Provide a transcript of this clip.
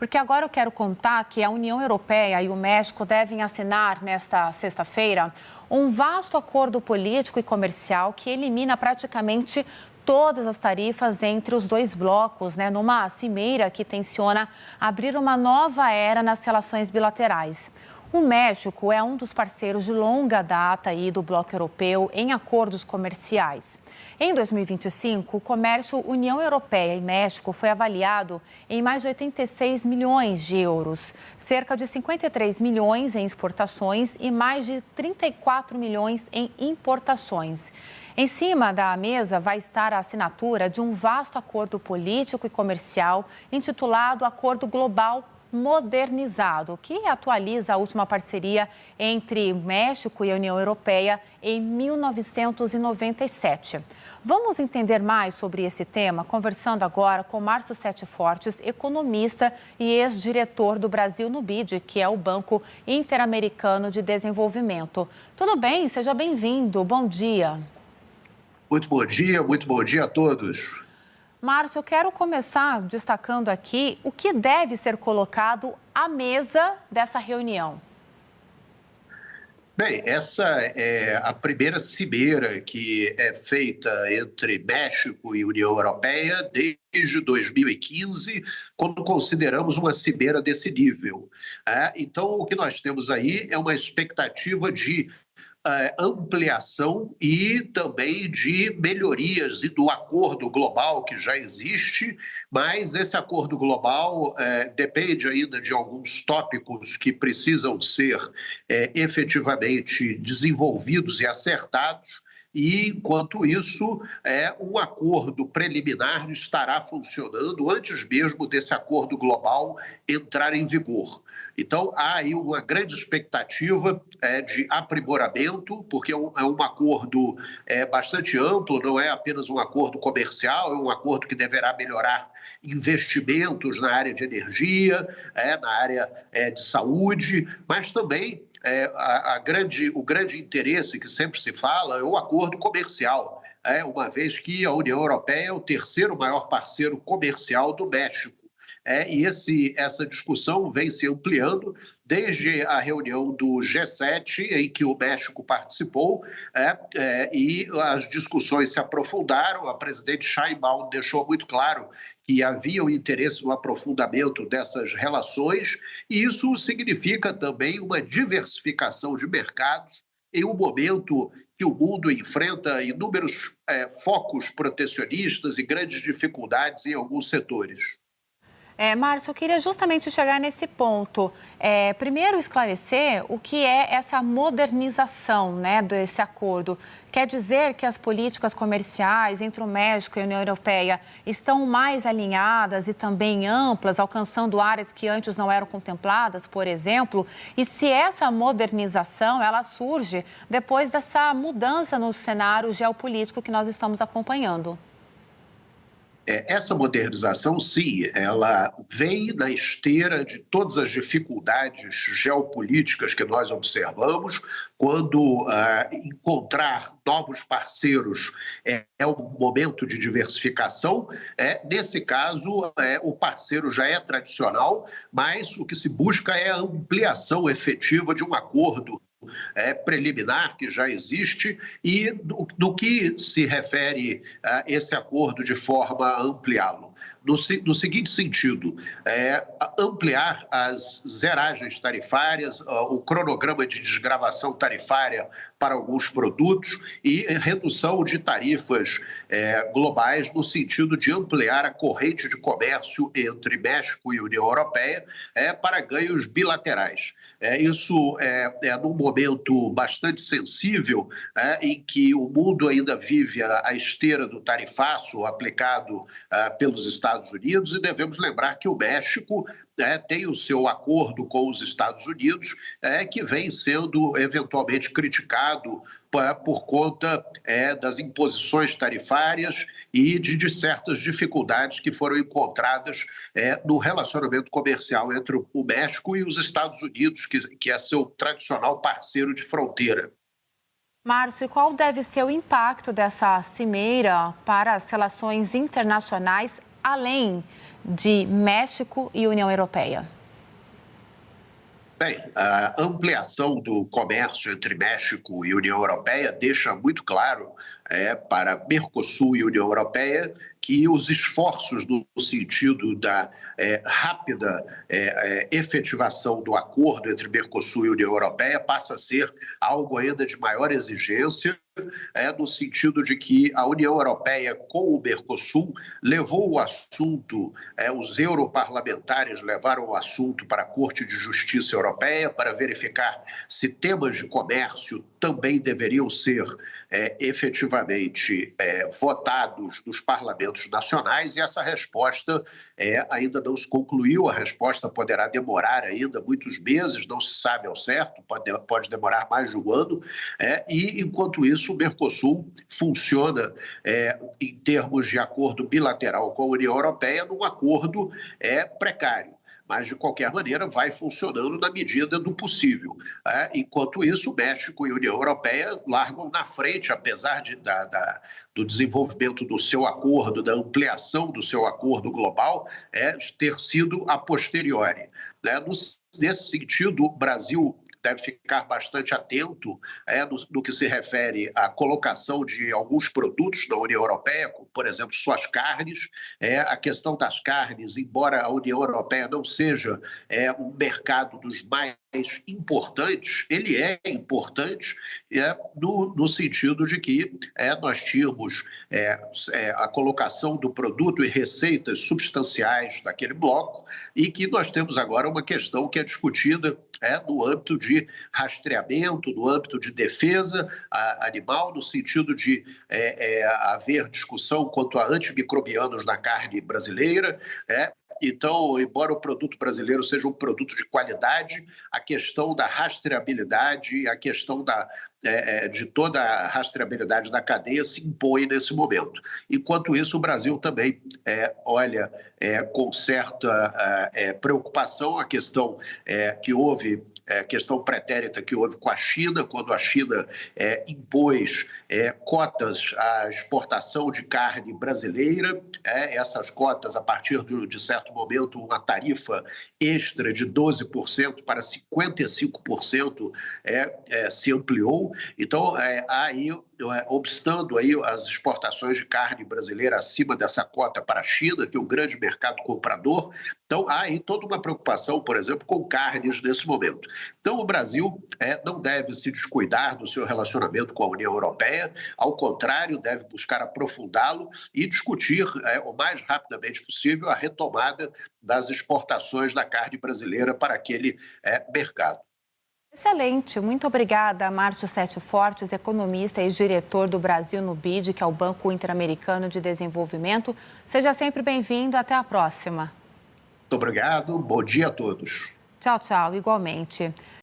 Porque agora eu quero contar que a União Europeia e o México devem assinar nesta sexta-feira um vasto acordo político e comercial que elimina praticamente todas as tarifas entre os dois blocos, numa cimeira que tenciona abrir uma nova era nas relações bilaterais. O México é um dos parceiros de longa data do bloco europeu em acordos comerciais. Em 2025, o comércio União Europeia e México foi avaliado em mais de 86 milhões de euros, cerca de 53 milhões em exportações e mais de 34 milhões em importações. Em cima da mesa vai estar a assinatura de um vasto acordo político e comercial intitulado Acordo Global Modernizado, que atualiza a última parceria entre México e a União Europeia em 1997. Vamos entender mais sobre esse tema, conversando agora com Márcio Sete Fortes, economista e ex-diretor do Brasil no BID, que é o Banco Interamericano de Desenvolvimento. Tudo bem? Seja bem-vindo. Bom dia. Muito bom dia a todos. Márcio, eu quero começar destacando aqui o que deve ser colocado à mesa dessa reunião. Bem, essa é a primeira cimeira que é feita entre México e União Europeia desde 2015, quando consideramos uma cimeira desse nível. Então, o que nós temos aí é uma expectativa de ampliação e também de melhorias e do acordo global que já existe, mas esse acordo global depende ainda de alguns tópicos que precisam ser efetivamente desenvolvidos e acertados. E, enquanto isso, um acordo preliminar estará funcionando antes mesmo desse acordo global entrar em vigor. Então, há aí uma grande expectativa de aprimoramento, porque é um acordo bastante amplo, não é apenas um acordo comercial, é um acordo que deverá melhorar investimentos na área de energia, na área de saúde, mas também o grande interesse que sempre se fala é o acordo comercial, uma vez que a União Europeia é o terceiro maior parceiro comercial do México. E essa discussão vem se ampliando desde a reunião do G7, em que o México participou, e as discussões se aprofundaram. A presidente Sheinbaum deixou muito claro que havia o interesse no aprofundamento dessas relações, e isso significa também uma diversificação de mercados em um momento que o mundo enfrenta inúmeros focos protecionistas e grandes dificuldades em alguns setores. Márcio, eu queria justamente chegar nesse ponto. Primeiro, esclarecer o que é essa modernização, desse acordo. Quer dizer que as políticas comerciais entre o México e a União Europeia estão mais alinhadas e também amplas, alcançando áreas que antes não eram contempladas, por exemplo? E se essa modernização ela surge depois dessa mudança no cenário geopolítico que nós estamos acompanhando? Essa modernização, sim, ela vem na esteira de todas as dificuldades geopolíticas que nós observamos, quando encontrar novos parceiros é um momento de diversificação. Nesse caso, o parceiro já é tradicional, mas o que se busca é a ampliação efetiva de um acordo preliminar que já existe e do que se refere a esse acordo de forma a ampliá-lo. No seguinte sentido, ampliar as zeragens tarifárias, o cronograma de desgravação tarifária para alguns produtos e redução de tarifas globais no sentido de ampliar a corrente de comércio entre México e União Europeia para ganhos bilaterais. Isso é num momento bastante sensível em que o mundo ainda vive à esteira do tarifaço aplicado pelos Estados Unidos, e devemos lembrar que o México tem o seu acordo com os Estados Unidos, que vem sendo eventualmente criticado por conta das imposições tarifárias e de certas dificuldades que foram encontradas no relacionamento comercial entre o México e os Estados Unidos, que é seu tradicional parceiro de fronteira. Márcio, e qual deve ser o impacto dessa cimeira para as relações internacionais, além de México e União Europeia? Bem, a ampliação do comércio entre México e União Europeia deixa muito claro para Mercosul e União Europeia que os esforços no sentido da rápida efetivação do acordo entre Mercosul e União Europeia passa a ser algo ainda de maior exigência, no sentido de que a União Europeia com o Mercosul levou o assunto, os europarlamentares levaram o assunto para a Corte de Justiça Europeia para verificar se temas de comércio também deveriam ser efetivamente votados nos parlamentos nacionais, e essa resposta ainda não se concluiu. A resposta poderá demorar ainda muitos meses, não se sabe ao certo, pode demorar mais de um ano, e enquanto isso o Mercosul funciona em termos de acordo bilateral com a União Europeia num acordo precário. Mas, de qualquer maneira, vai funcionando na medida do possível. Enquanto isso, o México e a União Europeia largam na frente, apesar do desenvolvimento do seu acordo, da ampliação do seu acordo global, ter sido a posteriori. Nesse sentido, o Brasil deve ficar bastante atento no que se refere à colocação de alguns produtos na União Europeia, como, por exemplo, suas carnes. A questão das carnes, embora a União Europeia não seja um mercado dos mais importantes, ele é importante no sentido de que nós tínhamos a colocação do produto e receitas substanciais daquele bloco, e que nós temos agora uma questão que é discutida no âmbito de rastreamento, no âmbito de defesa animal, no sentido de haver discussão quanto a antimicrobianos na carne brasileira. Então, embora o produto brasileiro seja um produto de qualidade, a questão da rastreabilidade, a questão de toda a rastreabilidade da cadeia se impõe nesse momento. Enquanto isso, o Brasil também olha com certa preocupação a questão que houve, questão pretérita que houve com a China, quando a China impôs cotas à exportação de carne brasileira. Essas cotas, a partir de certo momento, uma tarifa extra de 12% para 55% se ampliou. Então, obstando aí as exportações de carne brasileira acima dessa cota para a China, que é um grande mercado comprador, então há aí toda uma preocupação, por exemplo, com carnes nesse momento. Então o Brasil não deve se descuidar do seu relacionamento com a União Europeia, ao contrário, deve buscar aprofundá-lo e discutir o mais rapidamente possível a retomada das exportações da carne brasileira para aquele mercado. Excelente, muito obrigada, Márcio Sete Fortes, economista e diretor do Brasil no BID, que é o Banco Interamericano de Desenvolvimento. Seja sempre bem-vindo, até a próxima. Muito obrigado, bom dia a todos. Tchau, tchau, igualmente.